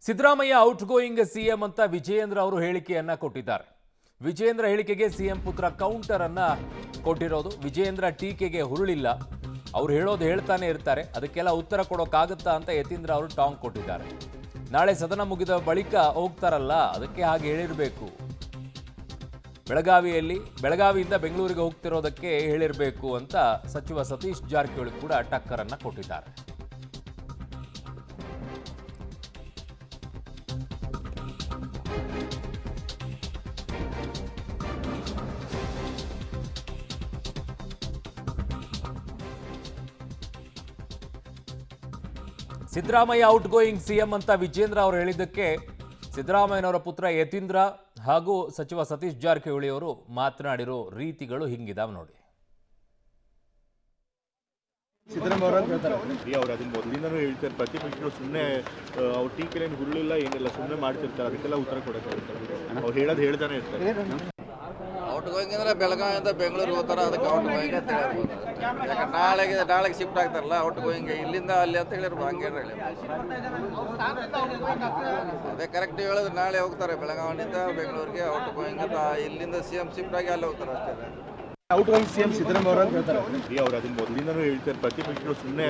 Siddaramaiah out going CM ಅಂತ ವಿಜಯೇಂದ್ರ ಅವರು ಹೇಳಿಕೆಯನ್ನ ಕೊಟ್ಟಿದ್ದಾರೆ. ವಿಜಯೇಂದ್ರ ಹೇಳಿಕೆಗೆ ಸಿಎಂ ಪುತ್ರ ಕೌಂಟರ್ ಅನ್ನ ಕೊಟ್ಟಿರೋದು. ವಿಜಯೇಂದ್ರ ಟೀಕೆಗೆ ಹುರುಳಿಲ್ಲ, ಅವ್ರು ಹೇಳೋದು ಹೇಳ್ತಾನೆ ಇರ್ತಾರೆ, ಅದಕ್ಕೆಲ್ಲ ಉತ್ತರ ಕೊಡೋಕ್ಕಾಗುತ್ತಾ ಅಂತ ಯತೀಂದ್ರ ಅವರು ಟಾಂಗ್ ಕೊಟ್ಟಿದ್ದಾರೆ. ನಾಳೆ ಸದನ ಮುಗಿದ ಬಳಿಕ ಹೋಗ್ತಾರಲ್ಲ, ಅದಕ್ಕೆ ಹಾಗೆ ಹೇಳಿರಬೇಕು. ಬೆಳಗಾವಿಯಿಂದ ಬೆಂಗಳೂರಿಗೆ ಹೋಗ್ತಿರೋದಕ್ಕೆ ಹೇಳಿರಬೇಕು ಅಂತ ಸಚಿವ ಸತೀಶ್ ಜಾರಕಿಹೊಳಿ ಕೂಡ ಟಕ್ಕರನ್ನ ಕೊಟ್ಟಿದ್ದಾರೆ. ಸಿದ್ದರಾಮಯ್ಯ ಔಟ್ ಗೋಯಿಂಗ್ ಸಿಎಂ ಅಂತ ವಿಜೇಂದ್ರ ಅವರು ಹೇಳಿದ್ದಕ್ಕೆ ಸಿದ್ದರಾಮಯ್ಯನವರ ಪುತ್ರ ಯತೀಂದ್ರ ಹಾಗೂ ಸಚಿವ ಸತೀಶ್ ಜಾರಕಿಹೊಳಿ ಅವರು ಮಾತನಾಡಿರೋ ರೀತಿಗಳು ಹಿಂಗಿದಾವೆ ನೋಡಿ. ಸಿದ್ದರಾಮಯ್ಯ ಅವರು ಅದನ್ನ ಮೊದಲಿಂದನೂ ಹೇಳ್ತಾರೆ, ಪ್ರತಿಪಕ್ಷರು ಸುಮ್ಮನೆ ಅವ್ರ ಟೀಕೆಲೇನು ಹುರುಳಿಲ್ಲ ಏನಿಲ್ಲ, ಸುಮ್ಮನೆ ಮಾಡ್ತಿರ್ತಾರೆ, ಅದಕ್ಕೆಲ್ಲ ಉತ್ತರ ಕೊಡೋಕ್ಕಾಗುತ್ತೆ. ಅವ್ರು ಹೇಳೋದು ಹೇಳ್ತಾನೆ ಇರ್ತಾರೆ. ಔಟ್ ಗೋಯಿಂಗ್ ಅಂದ್ರೆ ಬೆಳಗಾವಿಯಿಂದ ಬೆಂಗಳೂರು ಹೋಗ್ತಾರೆ, ಅದಕ್ಕೆ ಔಟ್ ಗೋಯಿಂಗ್ ಅಂತ ಹೇಳ್ಬೋದು. ಯಾಕಂದ್ರೆ ನಾಳೆಗೆ ಶಿಫ್ಟ್ ಆಗ್ತಾರಲ್ಲ, ಔಟ್ ಗೋಯಿಂಗ್ ಇಲ್ಲಿಂದ ಅಲ್ಲಿ ಅಂತ ಹೇಳಿರ್ಬೋದು, ಹಂಗೇನು ಹೇಳಿ ಅದೇ ಕರೆಕ್ಟ್ ಹೇಳಿದ್ರೆ ನಾಳೆ ಹೋಗ್ತಾರೆ ಬೆಳಗಾವಿನಿಂದ ಬೆಂಗಳೂರಿಗೆ ಔಟ್ ಗೋಯಿಂಗ್ ಅಂತ, ಇಲ್ಲಿಂದ ಸಿಎಂ ಶಿಫ್ಟ್ ಆಗಿ ಅಲ್ಲಿ ಹೋಗ್ತಾರೆ ಅಷ್ಟೇ. ಔಟ್ ಗೋಯಿಂಗ್ ಸಿಎಂ ಸಿದ್ದರಾಮಯ್ಯ ಅವರು ಹೇಳ್ತಾರೆ. ಅವ್ರು ಅದನ್ನ ಮೊದಲಿಂದನೂ ಹೇಳ್ತಾರೆ, ಪ್ರತಿಪಕ್ಷರು ಸುಮ್ಮನೆ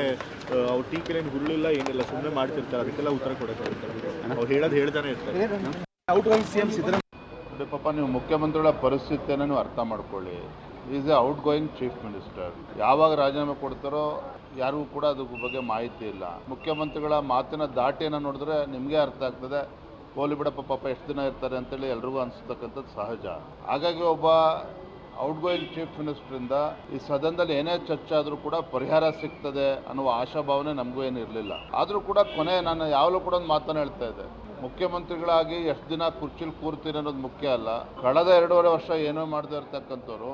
ಅವ್ರ ಟೀಕೆಲೇನು ಹುರುಳಿಲ್ಲ ಏನಿಲ್ಲ, ಸುಮ್ಮನೆ ಮಾಡ್ತಿರ್ತಾರೆ, ಅದಕ್ಕೆಲ್ಲ ಉತ್ತರ ಕೊಡೋಕ್ಕಾಗುತ್ತೆ. ಅವ್ರು ಹೇಳೋದು ಹೇಳ್ತಾನೆ ಇರ್ತಾರೆ. ಔಟ್ ಗೋಯಿಂಗ್ ಸಿಎಂ ಸಿದ್ದರಾಮಯ್ಯ ಪಾಪ ನೀವು ಮುಖ್ಯಮಂತ್ರಿಗಳ ಪರಿಸ್ಥಿತಿಯನ್ನು ಅರ್ಥ ಮಾಡ್ಕೊಳ್ಳಿ. Is A out going chief minister. ಯಾವಾಗ ರಾಜೀನಾಮೆ ಕೊಡ್ತಾರೋ ಯಾರಿಗೂ ಕೂಡ ಅದ್ರ ಬಗ್ಗೆ ಮಾಹಿತಿ ಇಲ್ಲ. ಮುಖ್ಯಮಂತ್ರಿಗಳ ಮಾತಿನ ದಾಟಿಯನ್ನು ನೋಡಿದ್ರೆ ನಿಮಗೆ ಅರ್ಥ ಆಗ್ತದೆ, ಹೋಲಿ ಬಿಡಪ್ಪ ಪಾಪ ಎಷ್ಟು ದಿನ ಇರ್ತಾರೆ ಅಂತೇಳಿ ಎಲ್ರಿಗೂ ಅನಿಸ್ತಕ್ಕಂಥದ್ದು ಸಹಜ. ಹಾಗಾಗಿ ಒಬ್ಬ ಔಟ್ ಗೋಯಿಂಗ್ ಚೀಫ್ ಮಿನಿಸ್ಟ್ರಿಂದ ಈ ಸದನದಲ್ಲಿ ಏನೇ ಚರ್ಚೆ ಆದರೂ ಕೂಡ ಪರಿಹಾರ ಸಿಗ್ತದೆ ಅನ್ನುವ ಆಶಾಭಾವನೆ ನಮಗೂ ಏನು ಇರಲಿಲ್ಲ. ಆದರೂ ಕೂಡ ಕೊನೆ ನಾನು ಯಾವಾಗಲೂ ಕೂಡ ಒಂದು ಮಾತನ್ನು ಹೇಳ್ತಾ ಇದ್ದೆ, ಮುಖ್ಯಮಂತ್ರಿಗಳಾಗಿ ಎಷ್ಟು ದಿನ ಕುರ್ಚಿಲಿ ಕೂರ್ತೀರಿ ಅನ್ನೋದು ಮುಖ್ಯ ಅಲ್ಲ. ಕಳೆದ 2.5 ವರ್ಷ ಏನೋ ಮಾಡದೇ ಇರ್ತಕ್ಕಂಥವ್ರು,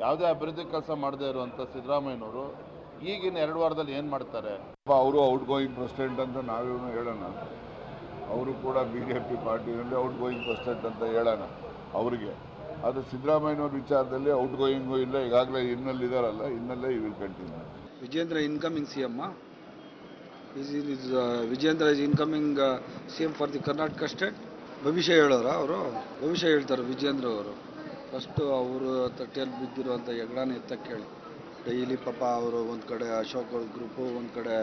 ಯಾವುದೇ ಅಭಿವೃದ್ಧಿ ಕೆಲಸ ಮಾಡದೇ ಇರುವಂಥ ಸಿದ್ದರಾಮಯ್ಯನವರು ಈಗಿನ 2 ವಾರದಲ್ಲಿ ಏನು ಮಾಡ್ತಾರೆ? ಅವರು ಔಟ್ ಗೋಯಿಂಗ್ ಪ್ರೆಸಿಡೆಂಟ್ ಅಂತ ನಾವೇನು ಹೇಳೋಣ, ಅವರು ಕೂಡ BJP ಪಾರ್ಟಿನಲ್ಲಿ ಔಟ್ ಗೋಯಿಂಗ್ ಪ್ರೆಸಿಡೆಂಟ್ ಅಂತ ಹೇಳೋಣ ಅವರಿಗೆ. ಆದರೆ ಸಿದ್ದರಾಮಯ್ಯನವ್ರ ವಿಚಾರದಲ್ಲಿ ಔಟ್ ಗೋಯಿಂಗು ಇಲ್ಲ, ಈಗಾಗಲೇ ಇನ್ನಲ್ಲಿದ್ದಾರಲ್ಲ, ಇನ್ನಲ್ಲೇ ಈ will continue. Vijendra incoming C M Vijendra is incoming C M for the Karnataka state. ಭವಿಷ್ಯ ಹೇಳೋರ ಅವರು? ಭವಿಷ್ಯ ಹೇಳ್ತಾರೆ ವಿಜೇಂದ್ರ ಅವರು. ಫಸ್ಟು ಅವರು ತಟ್ಟೆಯಲ್ಲಿ ಬಿದ್ದಿರುವಂಥ ಹೆಗ್ಡಾನ ಎತ್ತಕ್ಕೆ ಹೇಳಿ. ಡೈಲಿ ಪಾಪ ಅವರು ಒಂದು ಕಡೆ ಅಶೋಕ್ ಅವ್ರ ಗ್ರೂಪು, ಒಂದು ಕಡೆ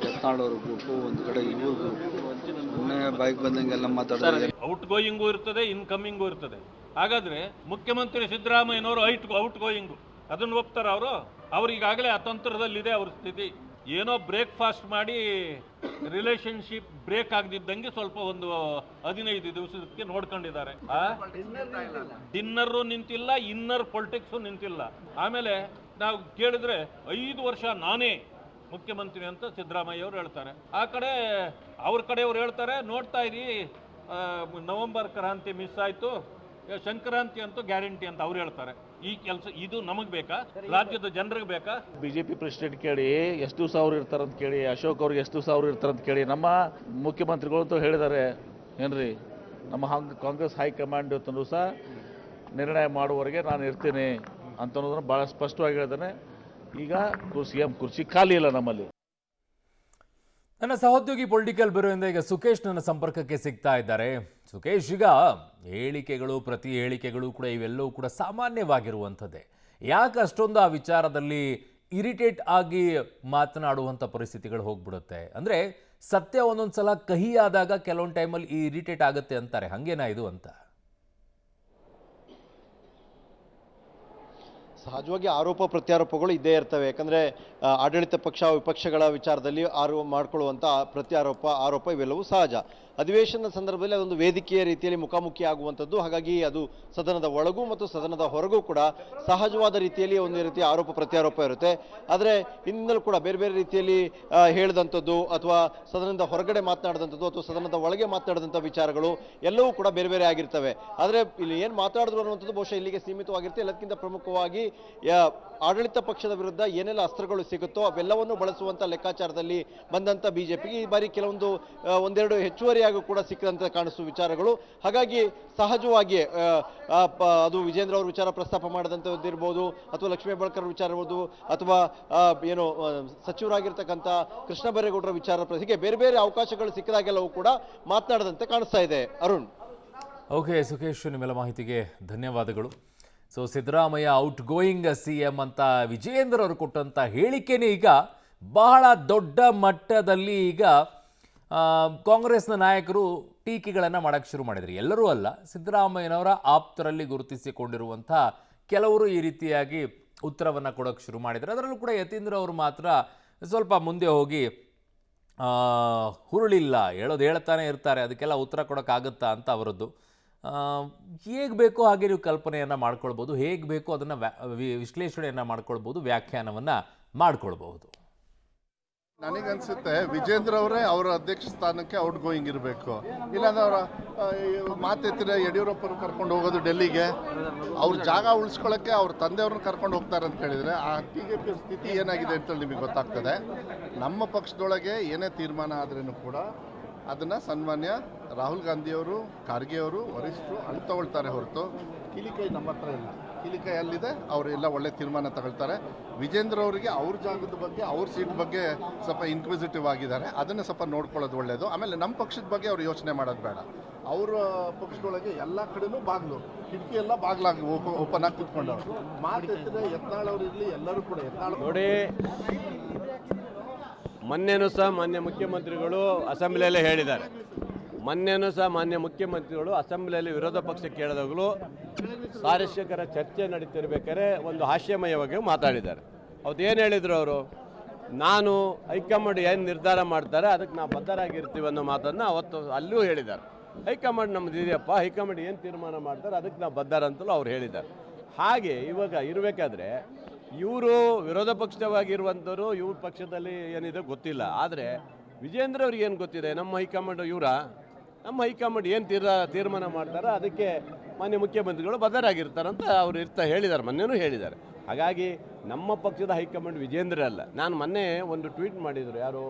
ಯತ್ನಾಳ್ ಗ್ರೂಪು, ಒಂದು ಕಡೆ ಇವ್ರ ಗ್ರೂಪು, ಮೊನ್ನೆ ಬೈಕ್ ಬಂದಂಗೆಲ್ಲ ಮಾತಾಡಿದ್ರೆ ಔಟ್ ಗೋಯಿಂಗು ಇರ್ತದೆ, ಇನ್ಕಮಿಂಗು ಇರ್ತದೆ. ಹಾಗಾದ್ರೆ ಮುಖ್ಯಮಂತ್ರಿ ಸಿದ್ದರಾಮಯ್ಯನವರು ಔಟ್ ಗೋಯಿಂಗು ಅದನ್ನು ಒಪ್ತಾರ ಅವರು? ಅವ್ರಿಗಾಗಲೇ ಅತಂತ್ರದಲ್ಲಿದೆ ಅವ್ರ ಸ್ಥಿತಿ. ಏನೋ ಬ್ರೇಕ್ಫಾಸ್ಟ್ ಮಾಡಿ ರಿಲೇಶನ್ಶಿಪ್ ಬ್ರೇಕ್ ಆಗದಿದ್ದಂಗೆ ಸ್ವಲ್ಪ ಒಂದು 15 ದಿವಸಕ್ಕೆ ನೋಡ್ಕೊಂಡಿದ್ದಾರೆ. ಡಿನ್ನರು ನಿಂತಿಲ್ಲ, ಇನ್ನರ್ ಪೊಲಿಟಿಕ್ಸು ನಿಂತಿಲ್ಲ. ಆಮೇಲೆ ನಾವು ಕೇಳಿದ್ರೆ 5 ವರ್ಷ ನಾನೇ ಮುಖ್ಯಮಂತ್ರಿ ಅಂತ ಸಿದ್ದರಾಮಯ್ಯ ಅವರು ಹೇಳ್ತಾರೆ. ಆ ಕಡೆ ಅವ್ರ ಕಡೆಯವ್ರು ಹೇಳ್ತಾರೆ, ನೋಡ್ತಾ ಇರಿ ನವೆಂಬರ್ ಕ್ರಾಂತಿ ಮಿಸ್ ಆಯಿತು, ಸಂಕ್ರಾಂತಿ ಅಂತೂ ಗ್ಯಾರಂಟಿ ಅಂತ ಅವ್ರು ಹೇಳ್ತಾರೆ. ಈ ಕೆಲಸ ಇದು ನಮಗೆ ಬೇಕಾ? ರಾಜ್ಯದ ಜನರಿಗೆ ಬೇಕಾ? BJP ಪ್ರೆಸಿಡೆಂಟ್ ಕೇಳಿ ಎಷ್ಟು ದಿವಸ ಅವ್ರು ಇರ್ತಾರಂತ ಕೇಳಿ, ಅಶೋಕ್ ಅವ್ರಿಗೆ ಎಷ್ಟು ದಿವಸ ಅವ್ರು ಇರ್ತಾರಂತ ಕೇಳಿ. ನಮ್ಮ ಮುಖ್ಯಮಂತ್ರಿಗಳು ಅಂತೂ ಹೇಳಿದ್ದಾರೆ ಏನ್ರಿ, ನಮ್ಮ ಕಾಂಗ್ರೆಸ್ ಹೈಕಮಾಂಡ್ ತನೂ ಸಹ ನಿರ್ಣಯ ಮಾಡುವವರೆಗೆ ನಾನು ಇರ್ತೀನಿ ಅಂತನ್ನೋದನ್ನು ಭಾಳ ಸ್ಪಷ್ಟವಾಗಿ ಹೇಳಿದ್ದಾನೆ. ಈಗ CM ಕುರ್ಚಿ ಖಾಲಿ ಇಲ್ಲ ನಮ್ಮಲ್ಲಿ. ನನ್ನ ಸಹೋದ್ಯೋಗಿ ಪೊಲಿಟಿಕಲ್ ಬ್ಯೂರೋಯಿಂದ ಈಗ ಸುಖೇಶ್ ನನ್ನ ಸಂಪರ್ಕಕ್ಕೆ ಸಿಗ್ತಾ ಇದ್ದಾರೆ. ಸುಖೇಶ್, ಈಗ ಹೇಳಿಕೆಗಳು, ಪ್ರತಿ ಹೇಳಿಕೆಗಳು ಕೂಡ ಇವೆಲ್ಲವೂ ಕೂಡ ಸಾಮಾನ್ಯವಾಗಿರುವಂಥದ್ದೇ. ಯಾಕೆ ಅಷ್ಟೊಂದು ಆ ವಿಚಾರದಲ್ಲಿ ಇರಿಟೇಟ್ ಆಗಿ ಮಾತನಾಡುವಂಥ ಪರಿಸ್ಥಿತಿಗಳು ಹೋಗ್ಬಿಡುತ್ತೆ? ಅಂದರೆ ಸತ್ಯ ಒಂದೊಂದು ಸಲ ಕಹಿ ಆದಾಗ ಕೆಲವೊಂದು ಟೈಮಲ್ಲಿ ಈ ಇರಿಟೇಟ್ ಆಗುತ್ತೆ ಅಂತಾರೆ, ಹಾಗೇನಾ ಇದು ಅಂತ? ಸಹಜವಾಗಿ ಆರೋಪ ಪ್ರತ್ಯಾರೋಪಗಳು ಇದ್ದೇ ಇರ್ತವೆ. ಯಾಕಂದರೆ ಆಡಳಿತ ಪಕ್ಷ ವಿಪಕ್ಷಗಳ ವಿಚಾರದಲ್ಲಿ ಮಾಡ್ಕೊಳ್ಳುವಂಥ ಆರೋಪ ಇವೆಲ್ಲವೂ ಸಹಜ. ಅಧಿವೇಶನದ ಸಂದರ್ಭದಲ್ಲಿ ಅದೊಂದು ವೇದಿಕೆಯ ರೀತಿಯಲ್ಲಿ ಮುಖಾಮುಖಿ ಆಗುವಂಥದ್ದು. ಹಾಗಾಗಿ ಅದು ಸದನದ ಒಳಗೂ ಮತ್ತು ಸದನದ ಹೊರಗೂ ಕೂಡ ಸಹಜವಾದ ರೀತಿಯಲ್ಲಿ ಒಂದು ರೀತಿಯ ಆರೋಪ ಪ್ರತ್ಯಾರೋಪ ಇರುತ್ತೆ. ಆದರೆ ಹಿಂದಿನಲ್ಲೂ ಕೂಡ ಬೇರೆ ಬೇರೆ ರೀತಿಯಲ್ಲಿ ಹೇಳಿದಂಥದ್ದು ಅಥವಾ ಸದನದ ಹೊರಗಡೆ ಮಾತನಾಡಿದಂಥದ್ದು ಅಥವಾ ಸದನದ ಒಳಗೆ ಮಾತನಾಡಿದಂಥ ವಿಚಾರಗಳು ಎಲ್ಲವೂ ಕೂಡ ಬೇರೆ ಬೇರೆ ಆಗಿರ್ತವೆ. ಆದರೆ ಇಲ್ಲಿ ಏನು ಮಾತಾಡಿದ್ರು ಅನ್ನುವಂಥದ್ದು ಬಹುಶಃ ಇಲ್ಲಿಗೆ ಸೀಮಿತವಾಗಿರುತ್ತೆ. ಎಲ್ಲದಕ್ಕಿಂತ ಪ್ರಮುಖವಾಗಿ ಆಡಳಿತ ಪಕ್ಷದ ವಿರುದ್ಧ ಏನೆಲ್ಲ ಅಸ್ತ್ರಗಳು ಸಿಗುತ್ತೋ ಅವೆಲ್ಲವನ್ನು ಬಳಸುವಂಥ ಲೆಕ್ಕಾಚಾರದಲ್ಲಿ ಬಂದಂಥ ಬಿಜೆಪಿಗೆ ಈ ಬಾರಿ ಕೆಲವೊಂದು ಒಂದೆರಡು ಹೆಚ್ಚುವರಿಯಾಗೂ ಕೂಡ ಸಿಕ್ಕದಂತೆ ಕಾಣಿಸುವ ವಿಚಾರಗಳು. ಹಾಗಾಗಿ ಸಹಜವಾಗಿ ಅದು ವಿಜೇಂದ್ರ ಅವರು ವಿಚಾರ ಪ್ರಸ್ತಾಪ ಮಾಡಿದಂಥದ್ದು ಇರ್ಬೋದು, ಅಥವಾ ಲಕ್ಷ್ಮೀ ಹೆಬ್ಬಾಳ್ಕರ್ ವಿಚಾರ ಇರ್ಬೋದು, ಅಥವಾ ಏನು ಸಚಿವರಾಗಿರ್ತಕ್ಕಂಥ ಕೃಷ್ಣ ಬೈರೇಗೌಡರ ವಿಚಾರ, ಹೀಗೆ ಬೇರೆ ಬೇರೆ ಅವಕಾಶಗಳು ಸಿಕ್ಕಿದಾಗೆಲ್ಲವೂ ಕೂಡ ಮಾತನಾಡದಂತೆ ಕಾಣಿಸ್ತಾ ಇದೆ. ಅರುಣ್. ಓಕೆ ಸುಖೇಶ್, ನಿಮ್ಮೆಲ್ಲ ಮಾಹಿತಿಗೆ ಧನ್ಯವಾದಗಳು. So Siddaramaiah out going CM ಅಂತ ವಿಜಯೇಂದ್ರ ಅವರು ಕೊಟ್ಟಂಥ ಹೇಳಿಕೆನೇ ಈಗ ಬಹಳ ದೊಡ್ಡ ಮಟ್ಟದಲ್ಲಿ ಈಗ ಕಾಂಗ್ರೆಸ್ನ ನಾಯಕರು ಟೀಕೆಗಳನ್ನು ಮಾಡೋಕ್ಕೆ ಶುರು ಮಾಡಿದರು. ಎಲ್ಲರೂ ಅಲ್ಲ, ಸಿದ್ದರಾಮಯ್ಯನವರ ಆಪ್ತರಲ್ಲಿ ಗುರುತಿಸಿಕೊಂಡಿರುವಂಥ ಕೆಲವರು ಈ ರೀತಿಯಾಗಿ ಉತ್ತರವನ್ನು ಕೊಡೋಕ್ಕೆ ಶುರು ಮಾಡಿದ್ದಾರೆ. ಅದರಲ್ಲೂ ಕೂಡ ಯತೀಂದ್ರ ಅವರು ಮಾತ್ರ ಸ್ವಲ್ಪ ಮುಂದೆ ಹೋಗಿ ಹುರುಳಿಲ್ಲ, ಹೇಳ್ತಾನೆ ಇರ್ತಾರೆ, ಅದಕ್ಕೆಲ್ಲ ಉತ್ತರ ಕೊಡೋಕ್ಕಾಗುತ್ತಾ ಅಂತ ಅವರದ್ದು. ಹೇಗೆ ಬೇಕೋ ಹಾಗೆ ನೀವು ಕಲ್ಪನೆಯನ್ನು ಮಾಡ್ಕೊಳ್ಬೋದು, ಹೇಗೆ ಬೇಕೋ ಅದನ್ನು ವಿಶ್ಲೇಷಣೆಯನ್ನು ಮಾಡ್ಕೊಳ್ಬೋದು, ವ್ಯಾಖ್ಯಾನವನ್ನು ಮಾಡ್ಕೊಳ್ಬಹುದು. ನನಗನ್ಸುತ್ತೆ ವಿಜೇಂದ್ರ ಅವರೇ ಅವರ ಅಧ್ಯಕ್ಷ ಸ್ಥಾನಕ್ಕೆ ಔಟ್ ಗೋಯಿಂಗ್ ಇರಬೇಕು. ಇಲ್ಲಾಂದ್ರೆ ಅವರ ಮಾತೆತ್ತಿರ ಯಡಿಯೂರಪ್ಪರು ಕರ್ಕೊಂಡು ಹೋಗೋದು ಡೆಲ್ಲಿಗೆ, ಅವ್ರ ಜಾಗ ಉಳಿಸ್ಕೊಳ್ಳೋಕ್ಕೆ ಅವ್ರ ತಂದೆಯವ್ರನ್ನ ಕರ್ಕೊಂಡು ಹೋಗ್ತಾರೆ ಅಂತ ಹೇಳಿದರೆ ಆ TJP ಸ್ಥಿತಿ ಏನಾಗಿದೆ ಅಂತೇಳಿ ನಿಮಗೆ ಗೊತ್ತಾಗ್ತದೆ. ನಮ್ಮ ಪಕ್ಷದೊಳಗೆ ಏನೇ ತೀರ್ಮಾನ ಆದ್ರೂ ಕೂಡ ಅದನ್ನು ಸನ್ಮಾನ್ಯ ರಾಹುಲ್ ಗಾಂಧಿಯವರು, ಖಾರ್ಗೆಯವರು, ವರಿಷ್ಠರು ಅಲ್ಲಿ ತಗೊಳ್ತಾರೆ ಹೊರತು ಕಿಲಿಕೈ ನಮ್ಮ ಹತ್ರ ಇಲ್ಲ. ಕಿಲಿಕೈ ಅಲ್ಲಿದೆ, ಅವರೆಲ್ಲ ಒಳ್ಳೆ ತೀರ್ಮಾನ ತಗೊಳ್ತಾರೆ. ವಿಜೇಂದ್ರ ಅವರಿಗೆ ಅವ್ರ ಜಾಗದ ಬಗ್ಗೆ, ಅವ್ರ ಸೀಟ್ ಬಗ್ಗೆ ಸ್ವಲ್ಪ ಇನ್ಕ್ವಿಸಿಟಿವ್ ಆಗಿದ್ದಾರೆ, ಅದನ್ನು ಸ್ವಲ್ಪ ನೋಡ್ಕೊಳ್ಳೋದು ಒಳ್ಳೆಯದು. ಆಮೇಲೆ ನಮ್ಮ ಪಕ್ಷದ ಬಗ್ಗೆ ಅವ್ರು ಯೋಚನೆ ಮಾಡೋದು ಬೇಡ. ಅವರ ಪಕ್ಷದೊಳಗೆ ಎಲ್ಲ ಕಡೆನೂ ಬಾಗಿಲು, ಕಿಟಕಿ ಎಲ್ಲ ಬಾಗಿಲಾಗಿ ಓಪನ್ ಆಗಿ ಕೂತ್ಕೊಂಡವ್ರು. ಮಾತೆತ್ತಿದ್ರೆ ಯತ್ನಾಳ್ ಅವರು ಇರಲಿ, ಎಲ್ಲರೂ ಕೂಡ ಯತ್ನಾಳ್ ನೋಡಿ. ಮೊನ್ನೆನೂ ಸಹ ಮಾನ್ಯ ಮುಖ್ಯಮಂತ್ರಿಗಳು ಅಸೆಂಬ್ಲಿಯಲ್ಲೇ ಹೇಳಿದ್ದಾರೆ. ಮೊನ್ನೆನೂ ಸಹ ಮಾನ್ಯ ಮುಖ್ಯಮಂತ್ರಿಗಳು ಅಸೆಂಬ್ಲಿಯಲ್ಲಿ ವಿರೋಧ ಪಕ್ಷ ಕೇಳಿದಾಗಲೂ ಸ್ವಾರಸ್ಯಕರ ಚರ್ಚೆ ನಡೀತಿರ್ಬೇಕಾದ್ರೆ ಒಂದು ಹಾಸ್ಯಮಯವಾಗಿ ಮಾತಾಡಿದ್ದಾರೆ. ಏನು ಹೇಳಿದರು ಅವರು? ನಾನು ಹೈಕಮಾಂಡ್ ಏನು ನಿರ್ಧಾರ ಮಾಡ್ತಾರೆ ಅದಕ್ಕೆ ನಾವು ಬದ್ಧರಾಗಿರ್ತೀವಿ ಅನ್ನೋ ಮಾತನ್ನು ಅವತ್ತು ಅಲ್ಲೂ ಹೇಳಿದ್ದಾರೆ. ಹೈಕಮಾಂಡ್ ನಮ್ಮದು ಇದೆಯಪ್ಪ, ಹೈಕಮಾಂಡ್ ಏನು ತೀರ್ಮಾನ ಮಾಡ್ತಾರೆ ಅದಕ್ಕೆ ನಾವು ಬದ್ಧರಂತಲೂ ಅವ್ರು ಹೇಳಿದ್ದಾರೆ. ಹಾಗೆ ಇವಾಗ ಇರಬೇಕಾದ್ರೆ ಇವರು ವಿರೋಧ ಪಕ್ಷವಾಗಿರುವಂಥವ್ರು ಇವ್ರ ಪಕ್ಷದಲ್ಲಿ ಏನಿದೆ ಗೊತ್ತಿಲ್ಲ. ಆದರೆ ವಿಜೇಂದ್ರ ಅವ್ರಿಗೆ ಏನು ಗೊತ್ತಿದೆ? ನಮ್ಮ ಹೈಕಮಾಂಡ್ ನಮ್ಮ ಹೈಕಮಾಂಡ್ ಏನು ತೀರ್ಮಾನ ಮಾಡ್ತಾರೆ ಅದಕ್ಕೆ ಮಾನ್ಯ ಮುಖ್ಯಮಂತ್ರಿಗಳು ಬದ್ಧರಾಗಿರ್ತಾರಂತ ಅವ್ರು ಹೇಳಿದ್ದಾರೆ, ಮೊನ್ನೆನೂ ಹೇಳಿದ್ದಾರೆ. ಹಾಗಾಗಿ ನಮ್ಮ ಪಕ್ಷದ ಹೈಕಮಾಂಡ್ ವಿಜೇಂದ್ರ ಅಲ್ಲ. ನಾನು ಮೊನ್ನೆ ಒಂದು ಟ್ವೀಟ್ ಮಾಡಿದರು, ಯಾರು